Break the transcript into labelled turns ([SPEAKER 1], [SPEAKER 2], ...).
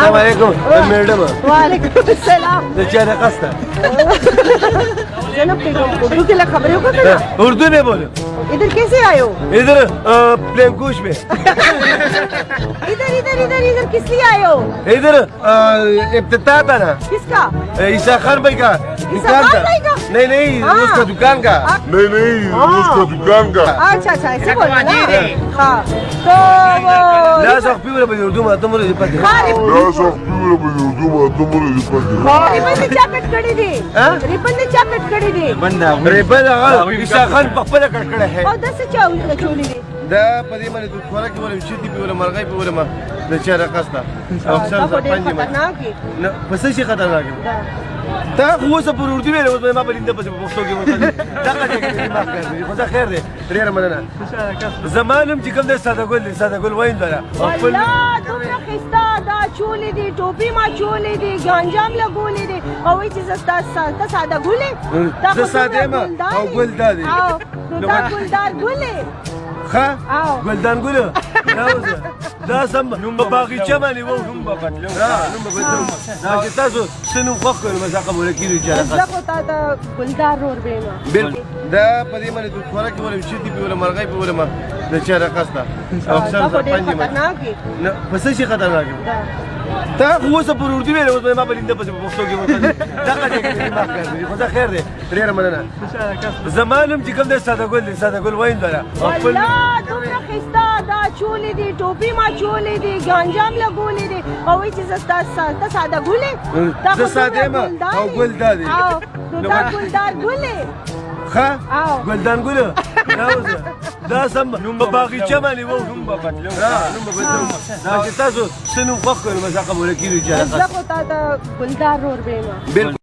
[SPEAKER 1] السلام علیکم میڈم
[SPEAKER 2] وعلیکم السلام
[SPEAKER 1] د چا رقص ته
[SPEAKER 2] जनाब उर्दू के लिए खबरों को करना
[SPEAKER 1] उर्दू में बोलो
[SPEAKER 2] इधर कैसे आए हो
[SPEAKER 1] इधर प्लेंकुश में
[SPEAKER 2] इधर इधर इधर इधर किस लिए आए हो
[SPEAKER 1] इधर इफ्तिताह था ना
[SPEAKER 2] किसका
[SPEAKER 1] ईसा खान भाई का दुकान
[SPEAKER 2] खान भाई का?
[SPEAKER 1] का नहीं नहीं
[SPEAKER 2] हाँ।
[SPEAKER 1] उसका दुकान का
[SPEAKER 3] नहीं नहीं उसका दुकान का
[SPEAKER 2] अच्छा अच्छा ऐसे बोलना ना हाँ तो वो
[SPEAKER 1] لا صاحب في ولا بيردو ما تمر دي بدي
[SPEAKER 2] हाँ
[SPEAKER 3] لا صح في ولا بيردو ما تمر دي بدي
[SPEAKER 2] रिबन ने जैकेट कड़ी थी
[SPEAKER 1] हाँ?
[SPEAKER 2] रिबन ने जैकेट कड़ी थी
[SPEAKER 1] ريبل ईसा खान بخبل کړه ہے
[SPEAKER 2] और 10 से चोली थी
[SPEAKER 1] دا پدې باندې د خوراک ولا مشتي په ولا مرغۍ په ولا ما د چا رقص ته اکثر
[SPEAKER 2] तो
[SPEAKER 1] د
[SPEAKER 2] ډېر
[SPEAKER 1] پنځه
[SPEAKER 2] خطرناک है
[SPEAKER 1] نه پس شي خطرناک تا خو څه پر اردو ویل اوس ما بلنده پس په پښتو کې ورته دا کې ما کوي خو دا خیر دی ډیر مننه زمانم چې کوم د ساده ګل وایم دا خپل
[SPEAKER 2] والله دومره خسته دا چولې دي ټوپی ما چولې دي ګانجام لګولې دي او وایي چې زستا ساده ګولې
[SPEAKER 1] زه ساده ما او ګل دا دي
[SPEAKER 2] نو دا ګلدار ګولې
[SPEAKER 1] ښه
[SPEAKER 2] او.
[SPEAKER 1] ګلدان ګل دا سم په باغچه باندې وو نوم په بدلو نوم په بدلو دا چې تاسو سنو خوښ کړو مزاقه مول کېږي چې
[SPEAKER 2] زه خو تا د ګلدار رور بیمه
[SPEAKER 1] بالکل دا پدې باندې د خوراک ولا مشتي په ولا مرغۍ په ولا ما د چا رقص ته اکثر
[SPEAKER 2] دا
[SPEAKER 1] د
[SPEAKER 2] خو ډېر
[SPEAKER 1] پنځه
[SPEAKER 2] خطرناک ہے
[SPEAKER 1] نه پس شي خطرناک
[SPEAKER 2] دا
[SPEAKER 1] تا خو څه پر اردو ویل اوس ما بلنده پس په پښتو کې ورته دا کې ما کوي خو دا خیر دی ډیر مننه زمانم چې کوم د ساده ګل وایم دا خپل
[SPEAKER 2] والله دومره خسته دا چولې دي ټوپی ما چولې دي ګانجام لګولې دي او وایي چې زستا ساده ګولې
[SPEAKER 1] زه ساده ما او ګل دا دي
[SPEAKER 2] نو دا ګلدار ګولې
[SPEAKER 1] ښه
[SPEAKER 2] او.
[SPEAKER 1] ګلدان ګل دا سم په باغچه باندې وو نوم په بدلو نوم په بدلو دا چې تاسو سنو خوښ کړو مزاقه مول کېږي چې
[SPEAKER 2] زه خو تا د ګلدار رور بیمه
[SPEAKER 1] بالکل